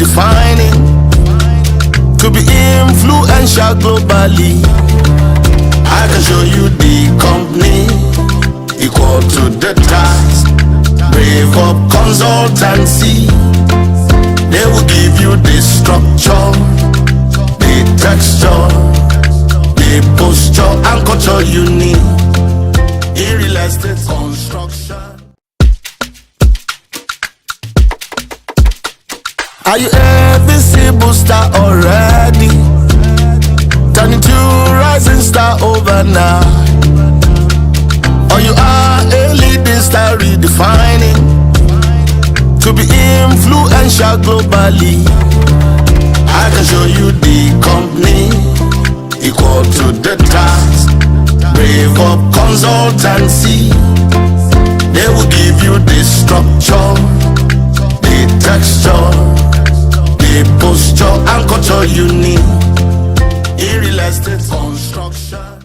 redefining to be influential globally. I can show you the company equal to the task. Brave up consultancy. They will give you the structure, the texture, the posture and culture you need in real estate construction. Are you a visible star already? Turning to rising star overnight. Or you are a leading star redefining to be influential globally. I can show you the company equal to the task. Brave up consultancy. They will give you the structure, the texture, the posture and culture you need in real estate construction.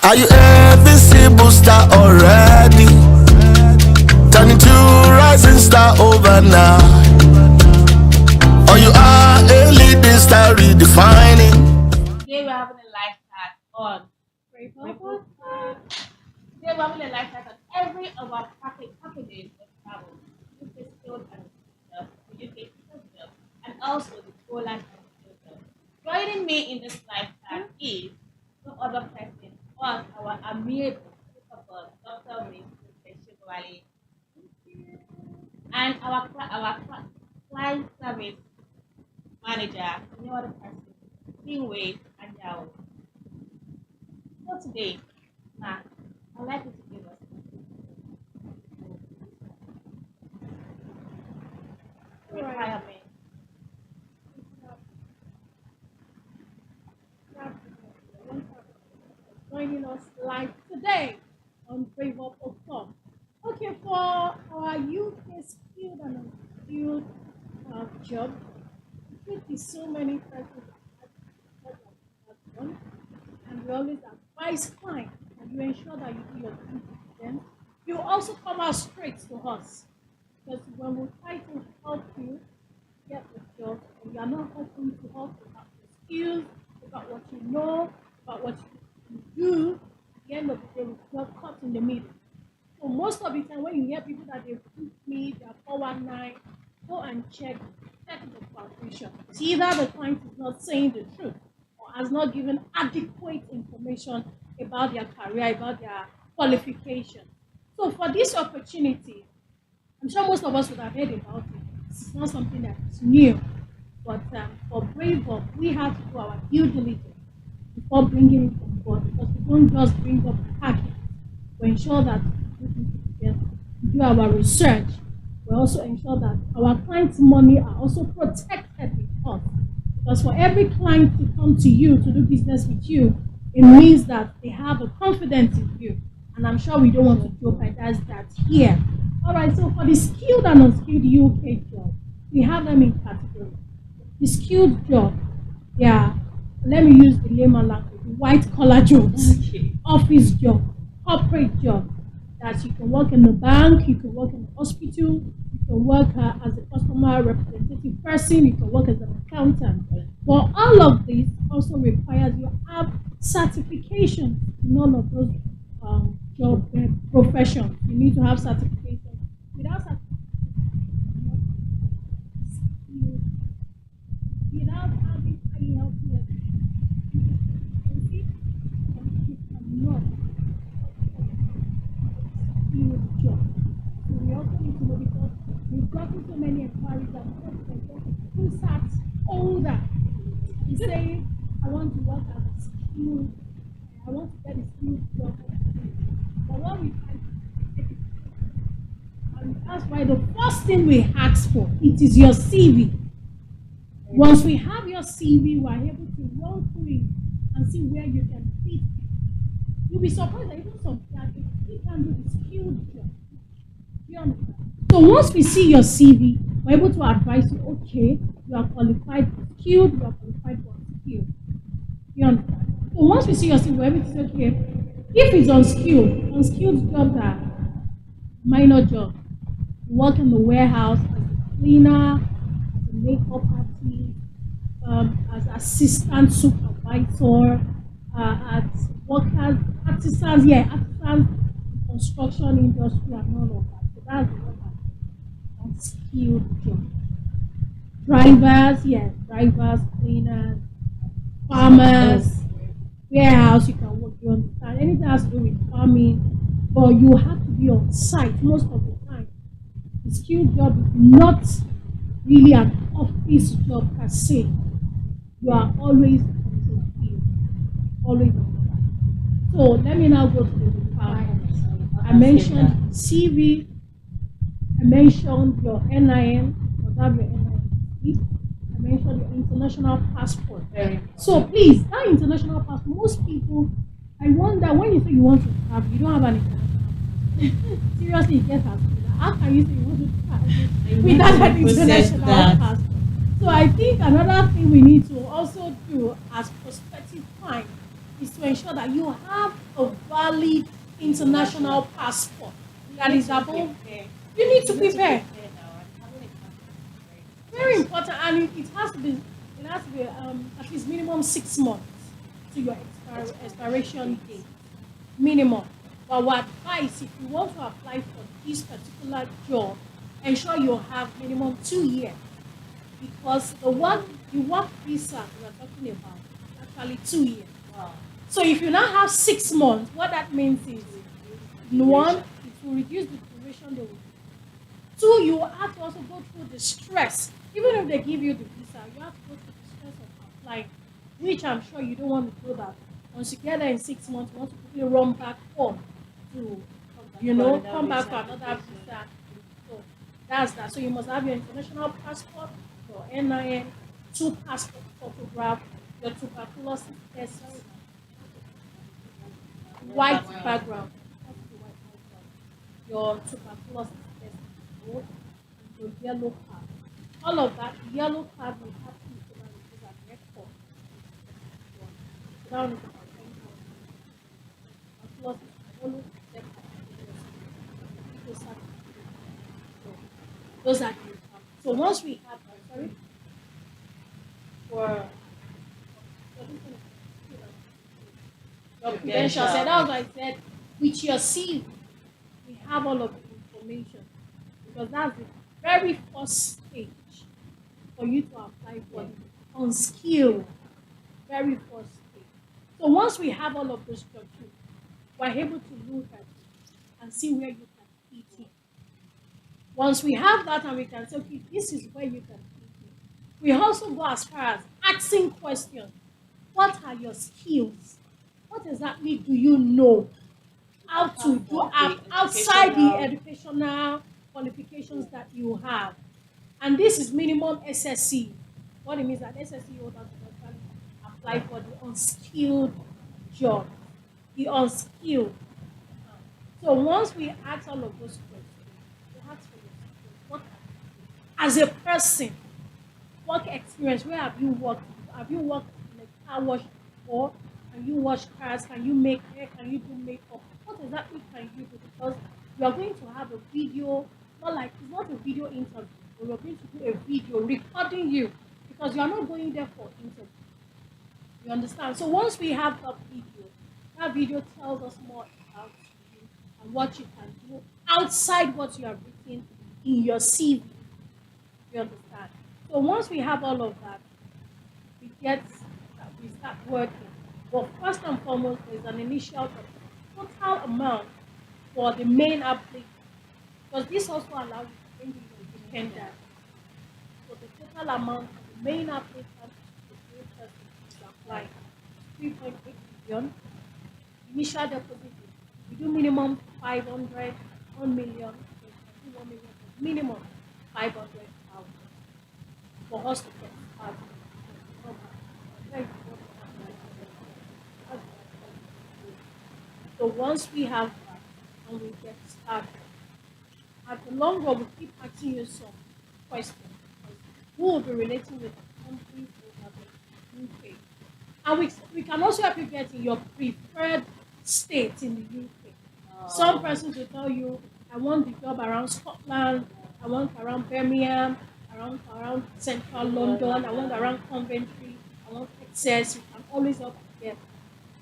Are you a visible star already? Turning to rising star overnight. Or you are a leading star redefining. Today we're having a live chat on Report. Today we're having a live chat on every of our packages of travel, UK skilled and UK skilled, and also the Poland and skilled. Joining me in this live chat is no other person but our amiable couple, Dr. Shivali, and our client service manager, no other person, Kingway and Yao. So today, I'd like you to give us requirement. Joining us live today on BraveUp.com. Okay, for our UK skilled and unskilled job, it could be so many persons that have done, and we always advise clients and you ensure that you do your due diligence. You also come out straight to us, because when we try to help you get the job, and we are not helping to help about your skills, about what you know, about what you do, at the end of the day, we are caught in the middle. So most of the time, when you hear people that they've booked me, they're 419, go and check the foundation. It's either the client is not saying the truth or has not given adequate information about their career, about their qualification. So for this opportunity, I'm sure most of us would have heard about it. It's not something that is new, but for BraveUp, we have to do our due diligence before bringing it on board, because we don't just bring up the package. We ensure that we do our research. We also ensure that our clients' money are also protected with us. Because for every client to come to you to do business with you, it means that they have a confidence in you. And I'm sure we don't want to jeopardize that here. All right, so for the skilled and unskilled UK job, we have them in categories. The skilled job, let me use the layman language, white collar jobs, office job, corporate job, that you can work in the bank, you can work in the hospital, you can work as a customer representative person, you can work as an accountant. But all of this also requires you have certification in all of those job professions. You need to have certification. Without having IELTS, you cannot job. So we also need to know, because we've gotten so many inquiries that who sat older is saying, I want to work as a skilled, I want to get a skilled job. But what we find, and that's why the first thing we ask for, it is your CV. Once we have your CV, we are able to run through it and see where you can fit. You'll be surprised that even some people can do the skilled job. You understand? So once we see your CV, we're able to advise you, okay, you are qualified for skilled, you are qualified for skilled. You understand? So once we see your CV, we're able to say, okay, if it's unskilled jobs are minor jobs. work in the warehouse as a cleaner, as a makeup artist, as assistant supervisor, at workers, artisans, yeah, artisans, construction industry, and all of that. So that's what I'm unskilled job. Drivers, yes, drivers, cleaners, farmers, warehouse, you can work, you understand. Anything has to do with farming, but you have to be on site most of the time. The skilled job is not really an office job per se. You are always on the field, always on the site. So let me now go to the requirements. I mentioned CV, I mentioned your NIN, must have your NIN. I mentioned your international passport. Very So please, that international passport, most people, I wonder when you say you want to travel, you don't have an international passport. Seriously, it gets as how can you say you want to travel without an international passport? So I think another thing we need to also do as prospective clients is to ensure that you have a valid international passport that is above. You need to prepare. Very important, and it has to be. It has to be at least minimum 6 months to your expiration date. Minimum. But what advice if you want to apply for this particular job, ensure you have minimum 2 years because the work visa we are talking about is actually 2 years. Wow. So if you now have 6 months, what that means is one, it will reduce the duration they will. Two, you have to also go through the stress. Even if they give you the visa, you have to go through the stress of applying, which I'm sure you don't want to do that. Once you get there in 6 months, you want to quickly run back home to, come back for another visa. So that's that. So you must have your international passport, your NIN, two passport photograph, your tuberculosis test, white background, your tuberculosis test, and your yellow card. All of that, the yellow card will have to be so that it is an record. So that one is about 10,000. Tuberculosis is yellow, red card, so those are the requirements. So once we have that, sorry, for your credentials, and that was why I said, with your CV, we have all of the information because that's the very first stage for you to apply for the unskilled, very first stage. So once we have all of those structures, we're able to look at it and see where you can fit in. Once we have that and we can say, okay, this is where you can fit in. We also go as far as asking questions. What are your skills? What exactly do you know how to do outside the educational qualifications that you have? And this is minimum SSC. What it means that SSC holder to actually apply for the unskilled job. The unskilled. So once we ask all of those questions, we ask for your skills. What as a person, work experience, where have you worked? Have you worked in a car wash before? Can you wash cars? Can you make hair? Can you do makeup? What exactly can you do? Because you are going to have a video, not like it's not a video interview, but you're going to do a video recording you because you are not going there for interview. You understand? So once we have that video tells us more about you and what you can do outside what you have written in your CV. You understand? So once we have all of that, we start working. But first and foremost, there's an initial total amount for the main applicant. Because this also allows you to bring in your dependent. So the total amount for the main applicant the new person is applying 3.8 billion. Initial deposit we do minimum 500, 1 million, 1 million, minimum 500,000 for us to get started. So once we have that and we get started, at the long run, we keep asking you some questions. Who will be relating with the countries over the UK? And we can also help you get in your preferred state in the UK. Some persons will tell you, I want the job around Scotland, I want around Birmingham, around central London, I want around Coventry, I want Texas. You can always up get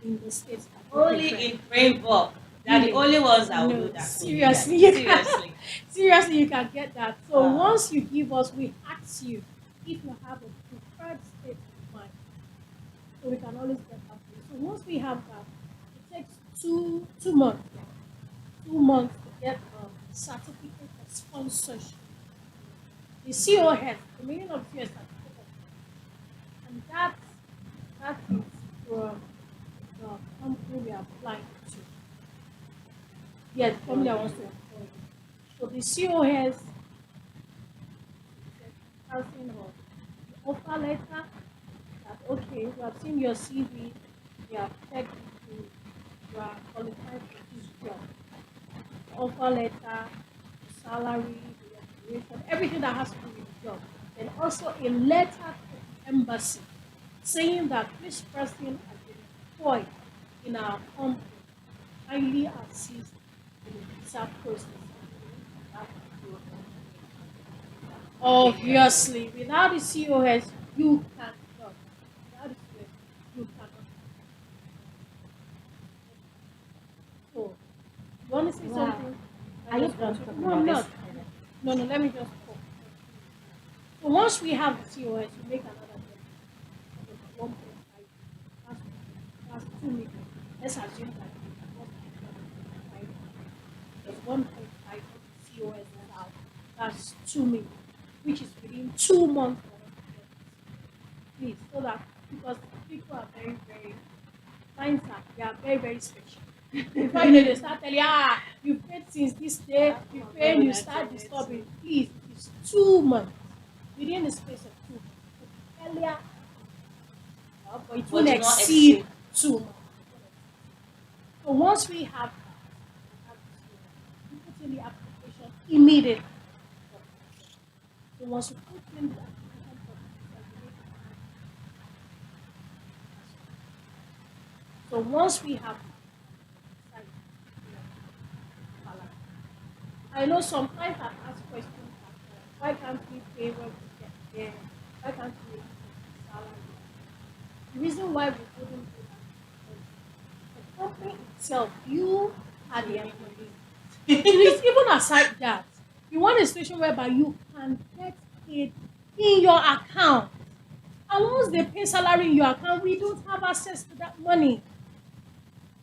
in the states. Only in framework. They're the only ones that will No, do that. seriously, Seriously. seriously, you can get that. So Wow. once you give us, we ask you if you have a preferred state in mind, so we can always get that. For you. So once we have that, it takes two months, 2 months to get a certificate of sponsorship. The COS, the meaning of COS certificate, and that is from the company we are applying to. Yes, the company that wants to employ you. So the COS housing or the offer letter that okay, we have seen your CV, we have checked if you are qualified for this job. The offer letter, the salary, the education, everything that has to do with the job. And also a letter to the embassy saying that this person has been employed in our company, kindly assist in the visa process. Obviously, without the COS, you cannot. Without the COS, you cannot. So, you want to say Wow. something? Are you done talking No, about I'm this? not. No, let me just talk. So once we have the COS, we make another payment of 1.5. That's 2 million. Let's assume that there's 1.5 of the COS now. That's 2 million, which is within 2 months for us to get this. Please, so that because people are very, very clients are they are very, very special. Before you know, they start telling you paid since this day, you pay, you start disturbing. Please, it is 2 months within the space of 2 months. Earlier, but it won't do not exceed 2 months. So once we have that, we put in the application immediately. So once you put in the application for the visa, so once we have I know some clients have asked questions like, why can't we pay when we get there? Why can't we pay the salary? The reason why we wouldn't do that is because the company itself, you are the employee. Even aside that, you want a situation whereby you can get paid in your account. And once they pay salary in your account, we don't have access to that money.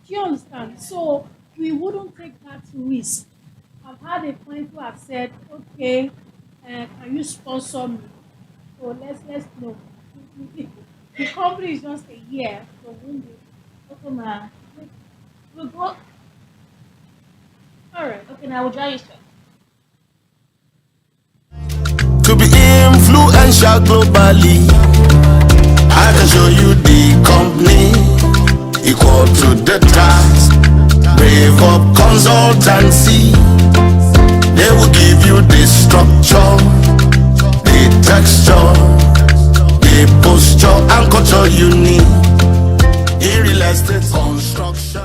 Do you understand? So we wouldn't take that risk. I've had a client who have said, okay, can you sponsor me? So let's know. The company is just a year, so when they Okay, ma. we'll go. All right. Okay, now we'll join you straight. To be influential globally, I can show you the company equal to the task. Brave up consultancy. They will give you the structure, the texture, the posture and culture you need in real estate construction.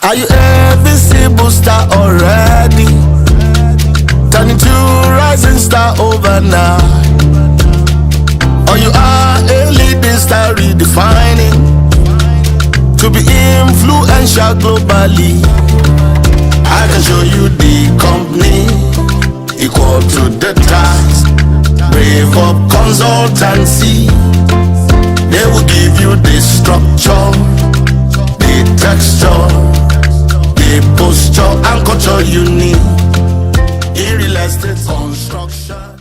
Are you a visible star already? Turning to rising star overnight. Or you are a leading star redefining to be influential globally. I can show you the company equal to the task. Brave up consultancy. They will give you the structure, the texture, the posture and culture you need in real estate construction.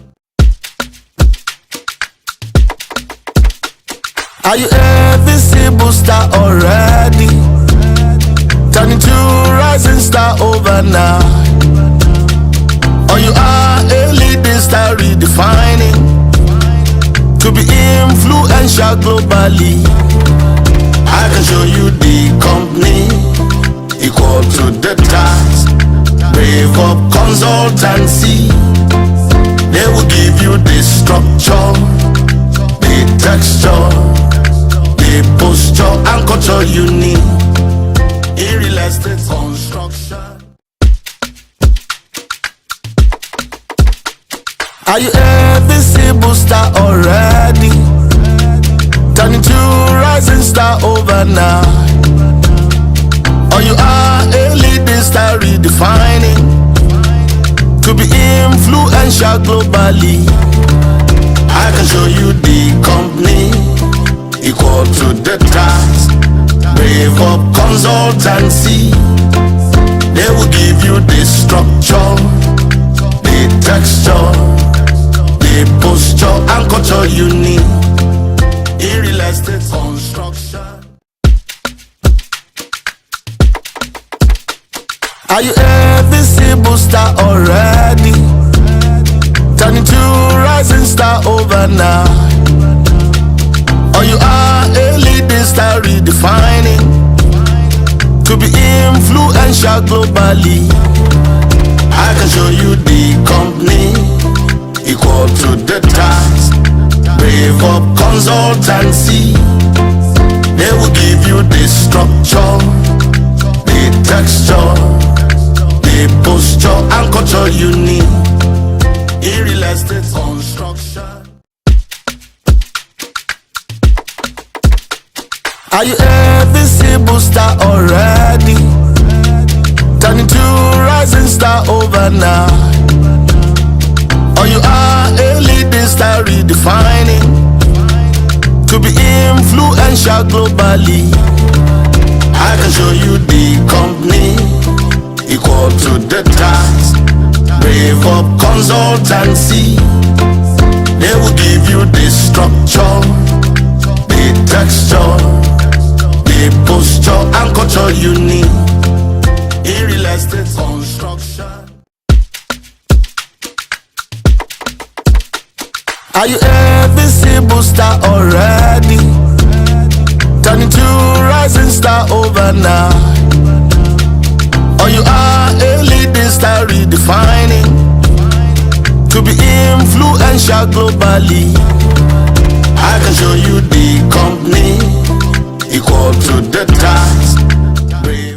Are you a visible star already? Turning to rising star overnight. Or you are a leading star redefining to be influential globally. I can show you the company equal to the task. Brave up consultancy. They will give you the structure, the texture, the posture and culture you need in real estate construction. Are you a visible star already? Turning to rising star overnight. Or you are a leading star redefining to be influential globally. I can show you the company equal to the task. Brave up consultancy. They will give you the structure, the texture, the posture and culture you need in real estate construction. Are you a visible star already? Turning to rising star overnight. Or you are a leading star redefining to be influential globally. I can show you the company equal to the task. Brave up consultancy. They will give you the structure, the texture, the posture and culture you need in real estate construction. Are you a visible star already? Turning to rising star overnight. Or you are a leading star redefining to be influential globally. I can show you the company equal to the task. Brave up consultancy. They will give you the structure, the texture, the posture and culture you need in real estate construction. Are you a visible star already? Turning to rising star overnight. Or you are a leading star redefining to be influential globally. I can show you the company equal to the task.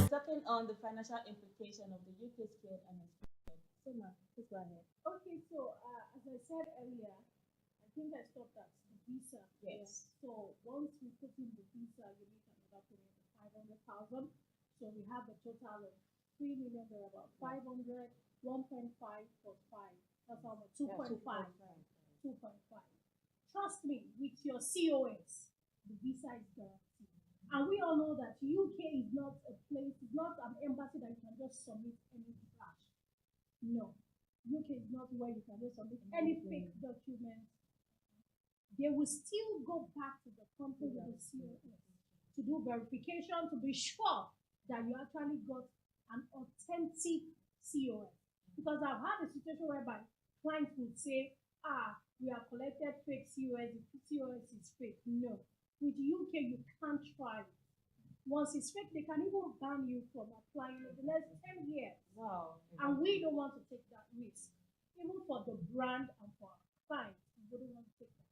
Talking on the financial implication of the UK scale and expected. So now, please go ahead. Okay, so as I said earlier, I think I stopped at the visa. Yes. So once we put in the visa, you need another payment of 500,000. So we have a total of 3 million. There are about 500, 1.5 plus 5. That's how much? 2.5. 2.5. Trust me, with your COS, the visa is guaranteed. And we all know that UK is not a place, it's not an embassy that you can just submit any cash. No. UK is not where you can just submit any fake document. They will still go back to the company with the COS to do verification to be sure that you actually got an authentic COS. Because I've had a situation whereby clients would say, we have collected fake COS, the COS is fake. No. With UK, you can't try it. Once it's fake, they can even ban you from applying it the next 10 years. Wow. And we don't want to take that risk. Even for the brand and for our clients, we wouldn't want to take that.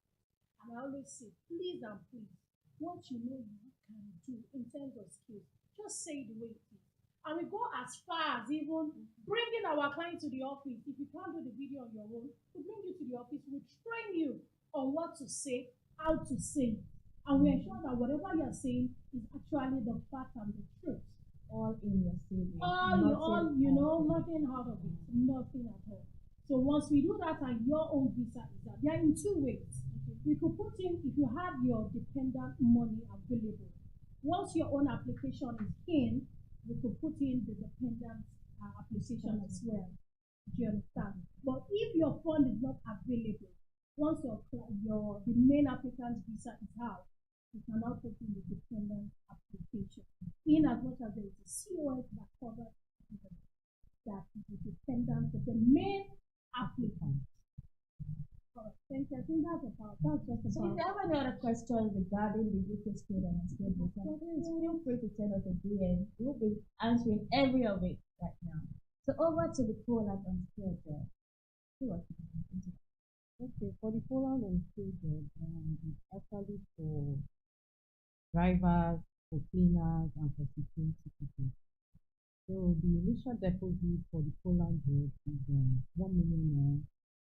And I always say, please and please, what you know you can do in terms of skills, just say the way it is. And we go as far as even bringing our client to the office. If you can't do the video on your own, we bring you to the office, we train you on what to say, how to say. And we ensure that whatever you're saying is actually the fact and the truth. All in your savings. Nothing out of it. Nothing at all. So once we do that and your own visa is that, they are in two ways. We could put in, if you have your dependent money available, once your own application is in, we could put in the dependent application as well. Do you understand? But if your fund is not available, once the main applicant's visa is out, you can now put in the dependent application. In as much as there is a COS that covers that is the dependent of the main applicant. Thank you. I think that's just about. So if you have any other questions regarding the UK scale and scale visa, please feel free to send us a DM. We'll be answering every of it right now. So over to the poll at unskilled job. Okay, for the Poland and skilled job, it's actually for drivers, for cleaners, and for security people. So the initial deposit for the Poland job is 1 million naira.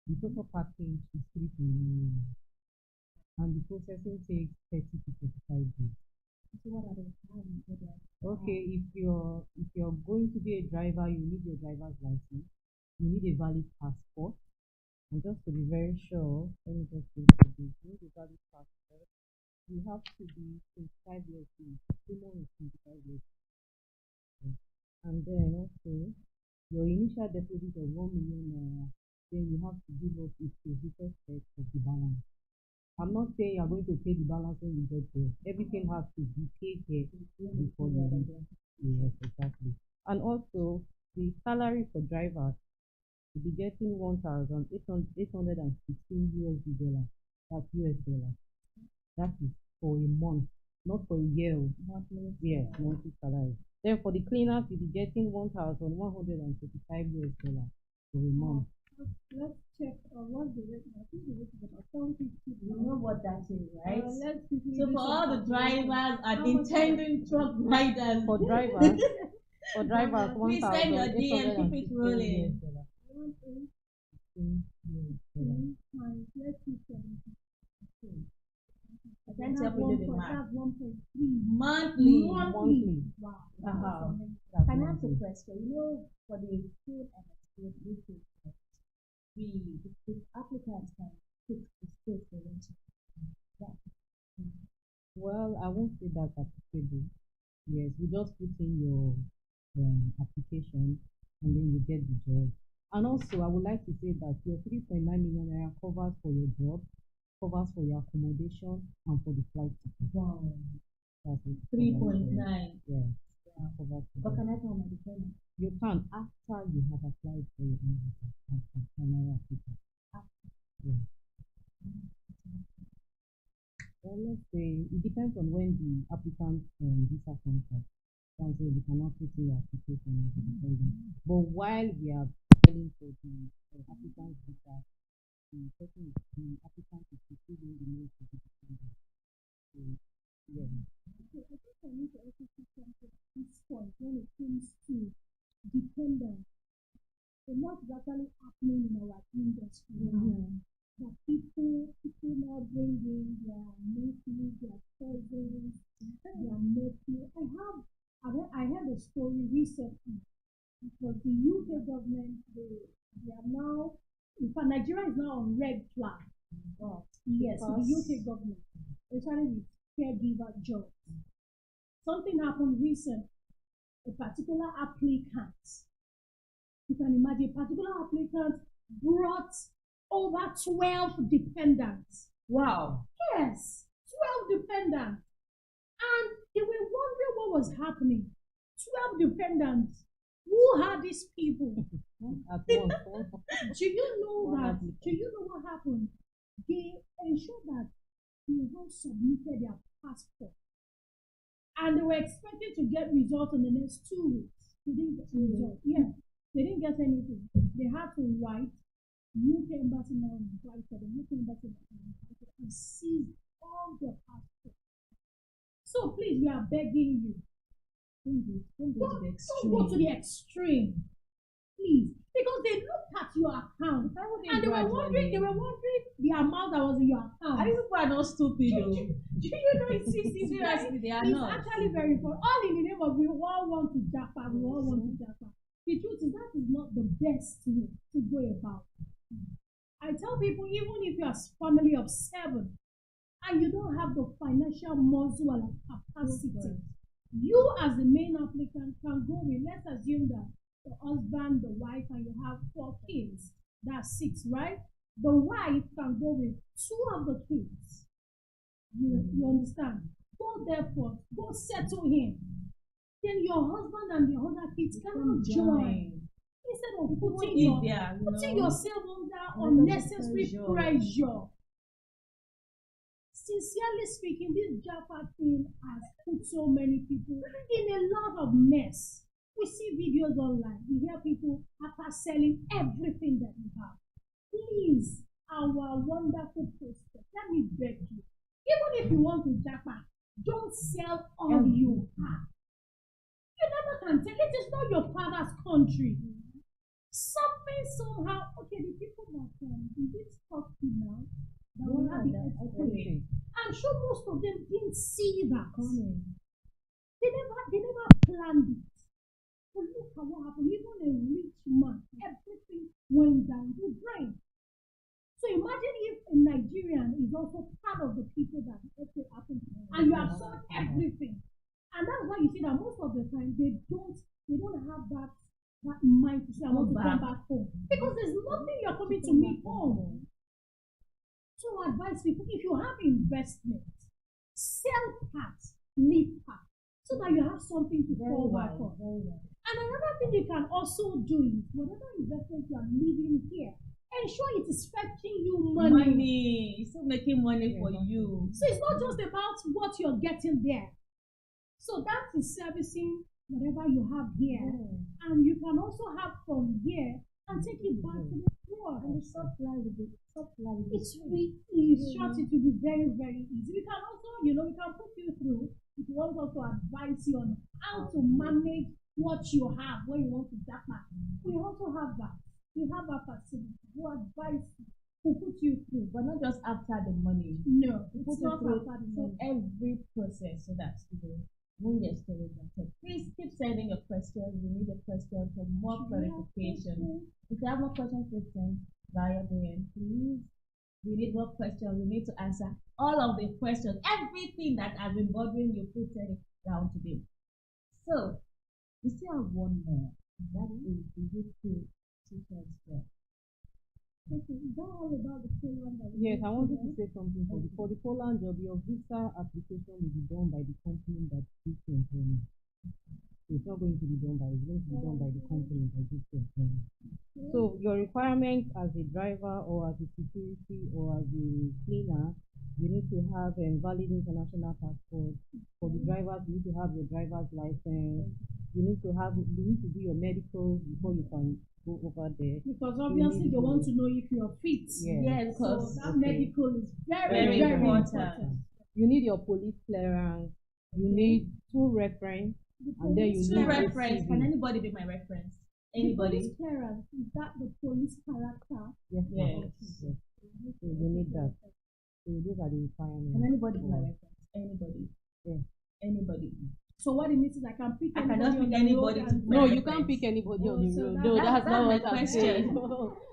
The total package is 3.9 million, and the processing takes 30 to 45 days. So what are the requirements for that? Okay, if you're going to be a driver, you need your driver's license, you need a valid passport, and just to be very sure, let me just go for this. You need a valid passport. You have to be 25 years old. Minimum is 25 years old. And then also your initial deposit of 1 million naira, then you have to give us a provisional set of the balance. I'm not saying you're going to pay the balance when you get there. Everything has to be paid here before you leave. Yes, exactly. And also the salary for drivers will be getting 1,816 USD dollars. That's US dollars. That is for a month, not for a year. Yes, monthly salary. Then for the cleaners, you'll be getting 1,135 US dollars for a month. Let's check what's the rate. I think the rate is about 750. You know what that is, right? Let's quickly So do for all the some drivers and How much is that? intending truck riders, For drivers, for drivers, please send your DM, keep it 1,816 rolling. US dollars. 1,816 US dollars. times, let's see 70. I can't help you do the math. That's 1.3 Monthly. Monthly. Wow. Uh-huh. That's Can I ask a monthly. question? You know, for the food and export listing, the applicants can pick the state they want to. That. Well, I won't say that's applicable. Yes, you just put in your application and then you get the job. And also, I would like to say that your 3.9 million naira covers for your job, covers for your accommodation, and for the flight ticket. Wow. That's it. 3.9. Yes, it covers for But that. can I tell my dependent? You can after you have applied for your visa as a primary applicant. Yeah. Well, let's say it depends on when the applicant's visa comes out. That's why we cannot put in your application as a dependent. But while we are filing for the applicant's visa, the applicant is receiving the notice of the dependent. So, yeah. Okay, I think I need to also say something at this point when it comes to dependence. A lot is actually happening in our industry now. That people now bring in their nephews, their cousins, their nephew. I heard a story recently because the UK government they are now, in fact Nigeria is now on red flag. Yes, to the UK government, especially with caregiver jobs. Something happened recent. A particular applicant, you can imagine, a particular applicant brought over 12 dependents. Wow. Yes, 12 dependents. And they were wondering what was happening. 12 dependents. Who are these people? At once. Do you know What that? happened? Do you know what happened? They ensured that they all submitted their passport. And they were expecting to get results in the next 2 weeks. They didn't get results. Yeah, they didn't get anything. They had to write. UK embassy now invited the UK embassy and seize all their passports. So please, we are begging you. Don't go to the Don't go to the extreme. Please. Because they looked at your account and they were wondering the amount that was in your account. And these people are not stupid though. Do you know it's Seriously, they are it's not. actually very fun. All in the name of we all want to japa, we all want to japa. The truth is that is not the best way to go about. I tell people, even if you're a family of 7 and you don't have the financial muscle and capacity, you as the main applicant can go with, let's assume that the husband, the wife, and you have 4 kids. That's 6, right? The wife can go with 2 of the kids. You understand? Go therefore, go settle him. Then your husband and the other kids cannot join. Instead of putting yourself under unnecessary pressure. Sincerely speaking, this Jaffa thing has put so many people in a lot of mess. We see videos online. We hear people after selling everything that you have. Please, our wonderful prospect, let me beg you. Even if you want to Jaffa, don't sell all you have. You never can tell. It is not your father's country. Something somehow. Okay, the people that in this country now that we have the earthquake. I'm sure most of them didn't see that coming. They never planned it. But look at what happened. Even a rich man, everything went down the drain. So imagine if a Nigerian is also part of the people that the earthquake happened to, and you have sold everything. And that's why you see that most of the time they don't have that mind to say I want to come back home. Because there's nothing you're coming to me home. So I advise people, if you have investment, sell parts, leave parts, so that you have something to fall back on. And another thing you can also do is whatever investment you are leaving here, ensure it is fetching you money. It's still making money for you. So it's not just about what you're getting there. So that is servicing whatever you have here. And you can also have from here and take it back to the poor. And the supply with it. It's really short. It will be very, very easy. We can also, we can put you through if you want us to advise you on how to manage what you have when you want to data. We also have that. We have a facility. We advise you. Who put you through, but not just after the money. No, Put you through every process so that when your story is. Please keep sending your questions. We need a question for more clarification. If you have more questions, please send via DM. Please, we need more questions. We need to answer all of the questions. Everything that has been bothering you, please send it down today. So, we still have one more. That is the UK teachers job. Okay, is that all about the Poland? Yes, I wanted to say something for the Poland job. Your visa application will be done by the company that gives you employment. So it's not going to be done by it's going to be done by the company that gives you employment. So your requirements as a driver or as a security or as a cleaner, you need to have a valid international passport. For the drivers, you need to have your driver's license. You need to do your medical before you can go over there. Because obviously they want to know if you're fit. Yes, so that medical is very important. You need your police clearance. You need 2 reference, and then you need reference. Can anybody be my reference? Anybody? The police clearance, is that the police character? Yes. So you need that. So those are the requirements. Can anybody be my reference? Anybody? Yeah. Anybody. So what it means is I can pick I cannot pick anybody. No, you can't pick anybody on the road. No, that's not what I'm saying.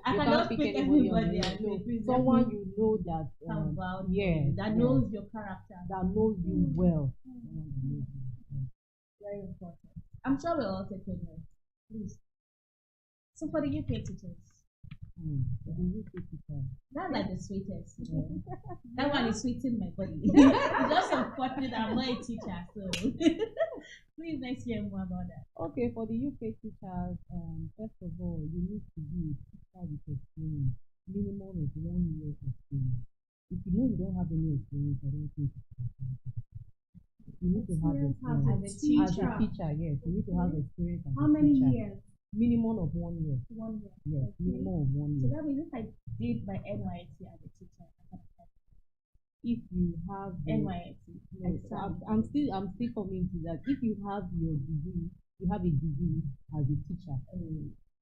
I cannot pick anybody on the road. Someone you know that that knows your character, that knows you well. Very important. I'm sure we're all taking notes. Please. So for the UK teachers. That's like the sweetest. That one is sweeting my body. It's just unfortunate that I'm not a teacher, so please let's hear more about that. Okay, for the UK teachers, first of all, you need to be a teacher with experience. Minimum is 1 year experience. If you know you don't have any experience, I don't think you need to have experience as a teacher. Yes, you need to have experience as a teacher. How many years? Minimum of 1 year. 1 year. Yes, minimum of 1 So year. that means if I did my NYT as a teacher, if you have NYT, no, I'm still coming to that. If you have your degree, you have a degree as a teacher.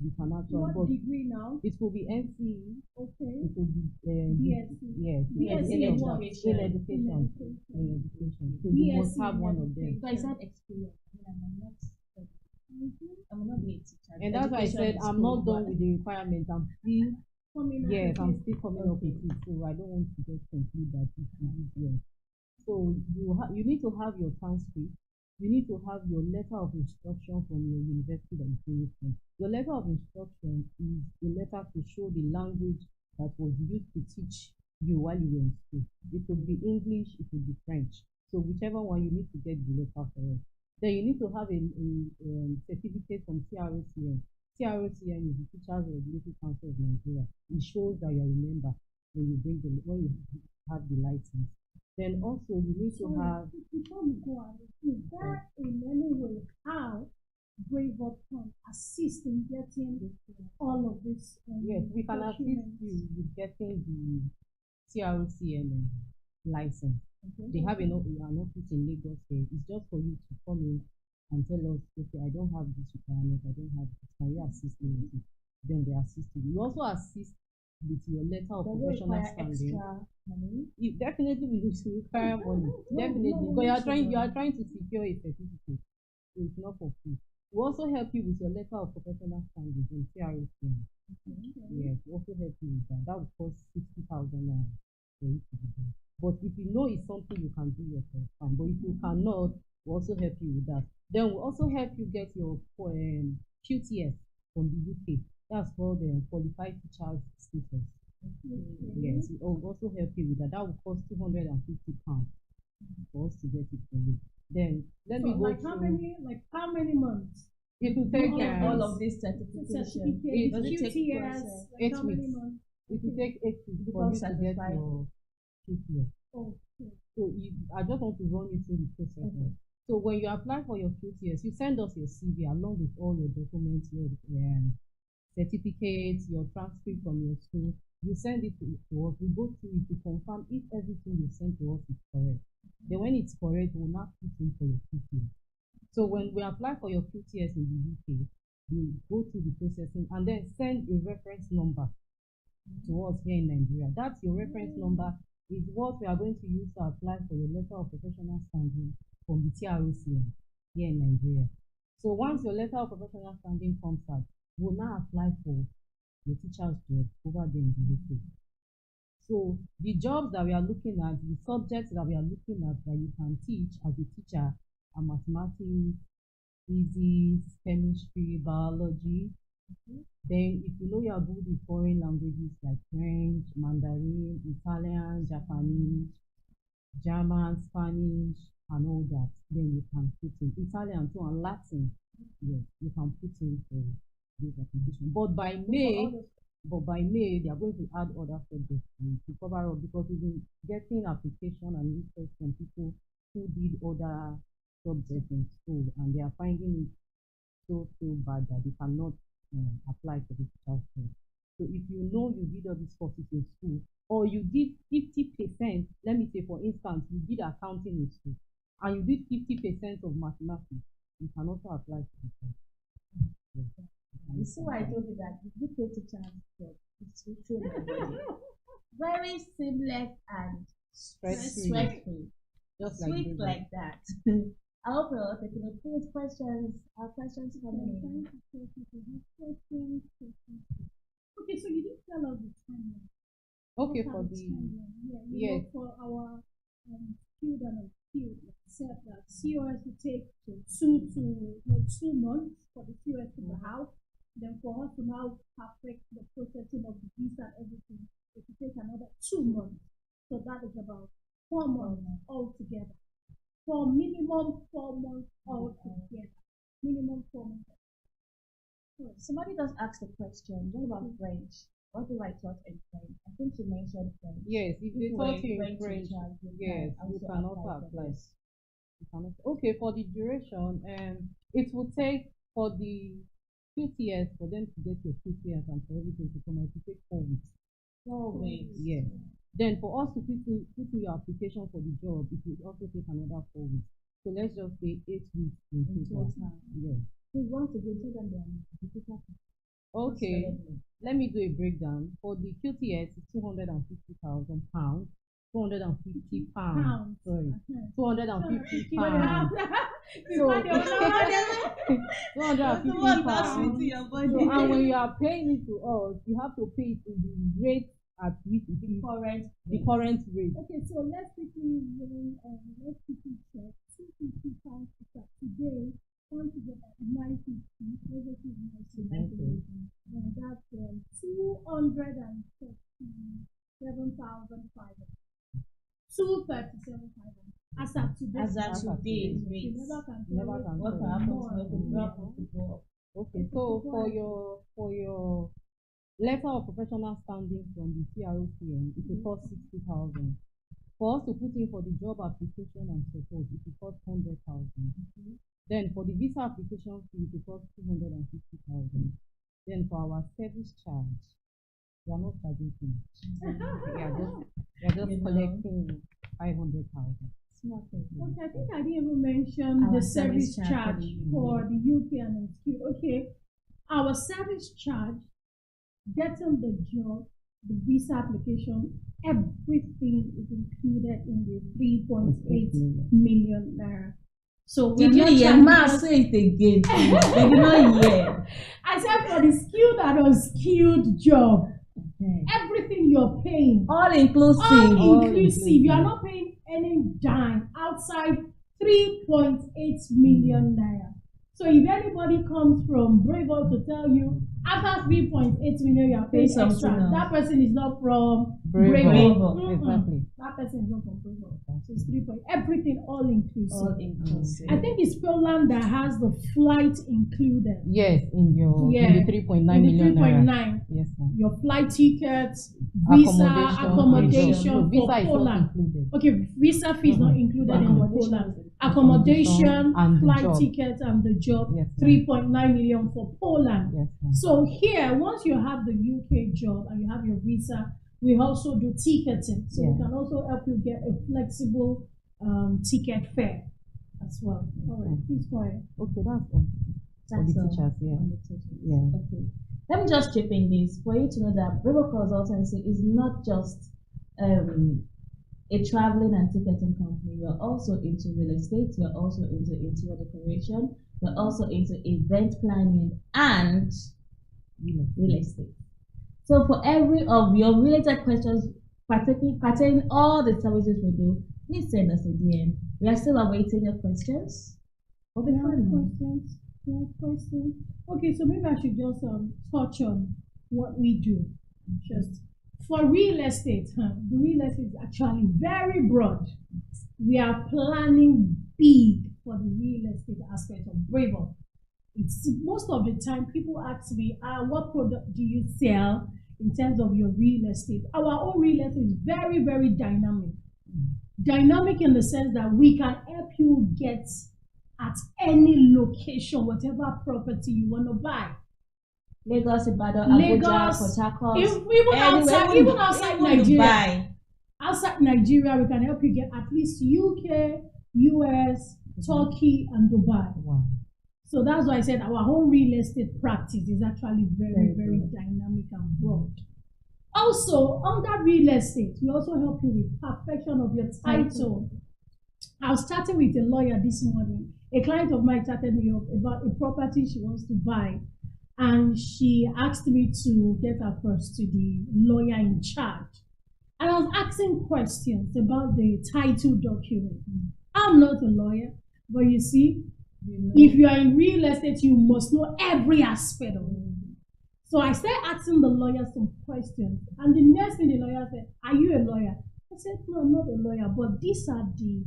You can actually. What degree now? It will be NCE. Okay. It will be BSc. Yes. BSc in education. education. So you must have one of them. So I said experience. I mean, I'm not. I will not be a teacher. And that's why I said I'm not done with the requirements. I'm still I'm still coming up with it. So I don't want to just conclude that it is yes. So you need to have your transcript. You need to have your letter of instruction from your university that you finished from. Your letter of instruction is a letter to show the language that was used to teach you while you were in school. It could be English, it could be French. So whichever one, you need to get the letter for it. Then you need to have a certificate from CROCN. CROCN is the Teachers Regulatory Council of Nigeria. It shows that you are a member when you have the license. Then also you need to have. Before you go on, is there in any way how Brave Up can assist in getting all of this? Yes, we can assist you with getting the CROCN license. Okay. They have an office in Lagos here. It's just for you to come in, and tell us, okay, I don't have this requirement, I don't have this, can you assist me with it? Then they assist you. You also assist with your letter of Does it professional require standing. extra money? It definitely will require money. Definitely. Because you are trying to secure a certificate. So it's not for free. We also help you with your letter of professional standing in CROCM. Yes, we also help you with that. That would cost 60,000 naira for you to do that. But if you know it's something you can do yourself, fine. But if you cannot, we also help you with that. Then we also help you get your QTS from the UK. That's called the Qualified Teachers Status. Yes, we will also help you with that. That will cost £250 for us to get it for you. Then let me So go like through. how many months? It will take Get all Yes. of this certification. Certificate, Does it take QTS, process? like how many 8 weeks. months? It will take 8 weeks for Become you to get certified. your QTS. Okay. So I just want to run you through the process. Okay. So when you apply for your QTS, you send us your CV along with all your documents, your certificates, your transcript from your school. You send it to us. We go through it to confirm if everything you send to us is correct. Then when it's correct, we'll now put in for your QTS. So when we apply for your QTS in the UK, we go through the processing and then send a reference number to us here in Nigeria. That's your reference number is what we are going to use to apply for your letter of professional standing from the TROCM here in Nigeria. So once your letter of professional standing comes out, we'll now apply for your teacher's job over there in the UK. So the jobs that we are looking at, the subjects that we are looking at that you can teach as a teacher are mathematics, physics, chemistry, biology. Then if you know you are good with foreign languages like French, Mandarin, Italian, Japanese, German, Spanish, and all that, then you can put in Italian too and Latin. Yes, you can put in for this application. But by May, they are going to add other subjects to cover up because we've been getting application and requests from people who did other subjects in school and they are finding it so bad that they cannot apply for this child care. So if you know you did all these courses in school, or you did 50%, let me say for instance, you did accounting in school, and you did 50% of mathematics, you can also apply for this child. You see why I told you that the UK teacher's job is literally nobody. Very seamless and stress-free. Just Sweet baby. like that. I hope you're all taking it. Please, questions. Our questions coming in. Okay, so you didn't tell us the timeline. Okay, What for kind of the timeline? Yeah, yes. for our skilled and unskilled, said that COS will take 2 months for the COS to the house. Then for us to now perfect the processing of the visa and everything, it will take another 2 months. So that is about 4 months altogether. For minimum 4 months altogether. Minimum 4 months. Somebody does ask the question, what about French? What do I taught in French? I think you mentioned French. Yes, if they People taught were you in French, yes, you can also apply. You can also, okay, for the duration, it will take for the QTS, for them to get your QTS and for everything to come out, it will take 4 weeks. 4 weeks. Yes. Then for us to put in your application for the job, it will also take another 4 weeks. So let's just say 8 weeks in total. Yes. We want to go to them. Okay, let me do a breakdown. For the QTS, it's £250,000. £250. Sorry, £250. So, £250. So, and when you are paying it to us, you have to pay it in the rate at which it is the current rate. Okay, so let's quickly check. £250 today. Once you get that 950, let's just use 950, and that's 237,500. 237,500. As of today. As at today, You never can Never can what tell. happens when the drop of the door? Okay, so for your letter of professional standing from the TROCM, it will cost 60,000. For us to put in for the job application and support, it will cost 100,000. Then for the visa application fee, it will cost 250,000. Then for our service charge, we are not charging too much. We are just collecting 500,000. Okay, I think I didn't even mention Our the service service charge charge for the UK and unskilled. Okay, our service charge, getting the job, the visa application, everything is included in the 3.8 million naira. So Did you hear? Ma, say it again, please. They did not hear. I said for the skilled and unskilled job, Okay. everything you're paying, All inclusive. all inclusive. You are not paying any dime outside 3.8 million naira. So if anybody comes from Bravo to tell you after 3.8 million you are paying Pay extra, something else. that person is not from Bravo. Bravo. Exactly. That person is not from Bravo. So it's 3. Everything all inclusive. All inclusive. I think it's Poland that has the flight included. Yes, in the 3.9 In million the naira. 3.9. Yes, ma'am. Your flight tickets, visa, accommodation visa for is Poland. not included. Okay, visa fee is not included in the Poland. Accommodation, and the flight job. tickets, and the job. Yes, 3.9 million for Poland. Yes, ma'am. So here, once you have the UK job and you have your visa, we also do ticketing. So we Yeah. can also help you get a flexible ticket fare as well. All right, please go ahead. Okay, that's all. For the all. teachers, yeah. On the teachers. Yeah. Okay. Let me just chip in this for you to know that Bravo Consultancy is not just a traveling and ticketing company. We're also into real estate. We're also into interior decoration. We're also into event planning and real estate. So for every of your related questions pertaining all the services we do, please send us a DM. We are still awaiting your questions. We'll be fine. Questions? Questions? Okay, so maybe I should just touch on what we do. Just for real estate, the real estate is actually very broad. We are planning big for the real estate aspect of Bravo. It's most of the time people ask me, what product do you sell in terms of your real estate? Our own real estate is very, very dynamic. Dynamic in the sense that we can help you get at any location, whatever property you want to buy. Lagos, Ibadan, Abuja, Lagos, Port Harcourt, even outside Nigeria. Dubai. Outside Nigeria, we can help you get at least UK, US, Turkey, and Dubai. Wow. So that's why I said our whole real estate practice is actually very, very dynamic and broad. Also, under real estate, we also help you with perfection of your title. I was chatting with a lawyer this morning. A client of mine chatted me up about a property she wants to buy, and she asked me to get across to the lawyer in charge. And I was asking questions about the title document. I'm not a lawyer, but you see, if you are in real estate, you must know every aspect of it. So I started asking the lawyer some questions, and the next thing the lawyer said, "Are you a lawyer?" I said, "No, I'm not a lawyer, but these are the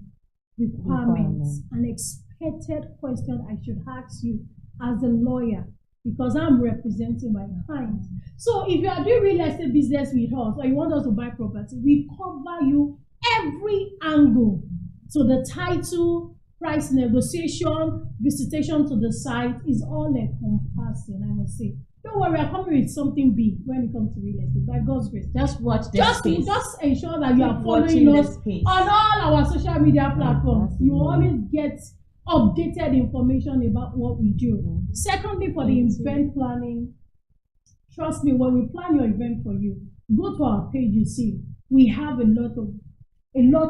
requirements and expected questions I should ask you as a lawyer, because I'm representing my client." So if you are doing real estate business with us or you want us to buy property, we cover you every angle. So the title, price negotiation, visitation to the site is all encompassing, I must say. Don't worry, I'm coming with something big when it comes to real estate, by God's grace. Just watch this space. Just ensure that you are Keep following watching us this space. on all our social media platforms. You will always get updated information about what we do. Secondly, for the event planning, trust me, when we plan your event for you, go to our page, you see, we have a lot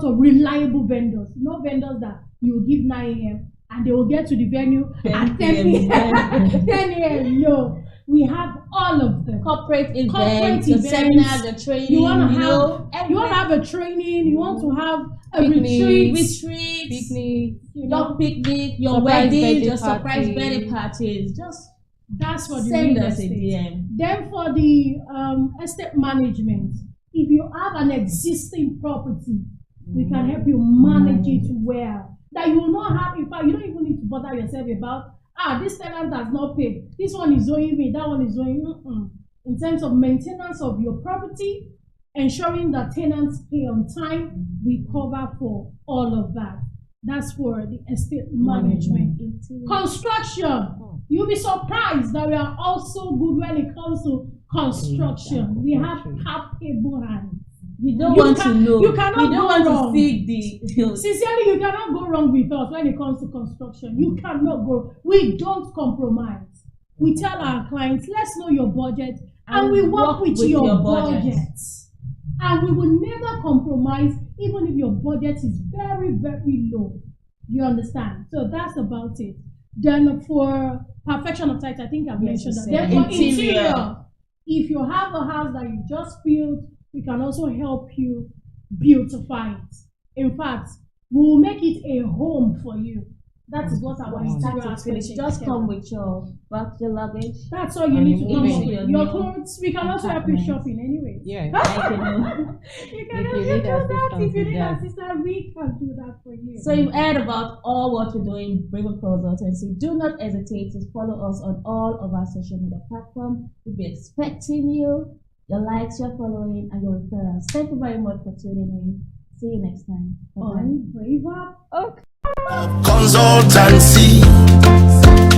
of reliable vendors, not vendors that you will give 9 a.m. and they will get to the venue at 10 p.m. 10 a.m. No, we have all of them. Corporate events, the seminar, the training. You want to have a training. You want to have a retreat, Picnic, your picnic, your surprise wedding, birthday your surprise party. birthday parties. Just that's for the send real us a estate. DM. Then for the estate management, if you have an existing property, we can help you manage it well. That you will not have, in fact, you don't even need to bother yourself about, this tenant has not paid. This one is owing me, that one is owing me. In terms of maintenance of your property, ensuring that tenants pay on time, we cover for all of that. That's for the estate management. Construction. You'll be surprised that we are also good when it comes to construction. We have capable hands. You don't want to know. You cannot don't go want wrong. to see the. Sincerely, you cannot go wrong with us when it comes to construction. You cannot go. We don't compromise. We tell our clients, let's know your budget, and we work with your budget. And we will never compromise, even if your budget is very, very low. You understand? So that's about it. Then for perfection of title, I think I've mentioned that. Then for interior, if you have a house that you just built, we can also help you beautify it. In fact, we will make it a home for you. That is what our interior aspect is. Just come with your luggage. That's all you need to come up with. your Your new clothes, we can also help you shopping anyway. Yeah. You can If also you do need that. If you need assistance, assistance, we can do that for you. So you've heard about all what we're doing, Braver Consultancy. Do not hesitate to follow us on all of our social media platforms. We'll be expecting you, your likes, your following, and your referrals. Thank you very much for tuning in. See you next time. Bye-bye. Braver. Okay. Consultancy,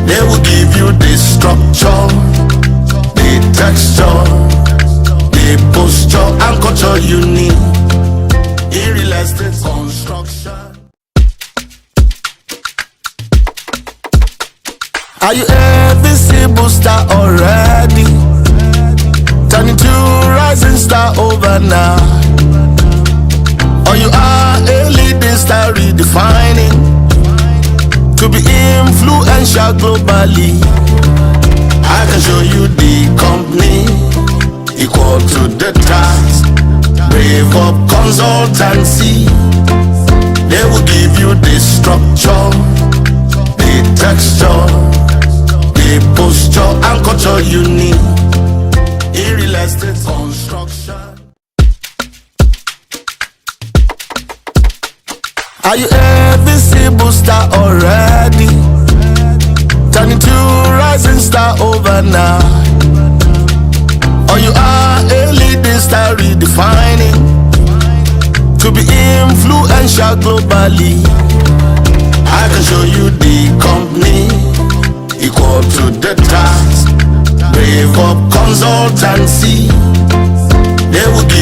they will give you the structure, the texture, the posture and culture you need in real estate construction. Are you a visible star already? Turning to rising star overnight. Or you are a leading star redefining to be influential globally. I can show you the company equal to the task. Brave up consultancy. They will give you the structure, the texture, the posture and culture you need in real estate construction. Are you a visible star already? Turning to rising star overnight. Or you are a leading star redefining to be influential globally. I can show you the company equal to the task. Brave up consultancy. They will give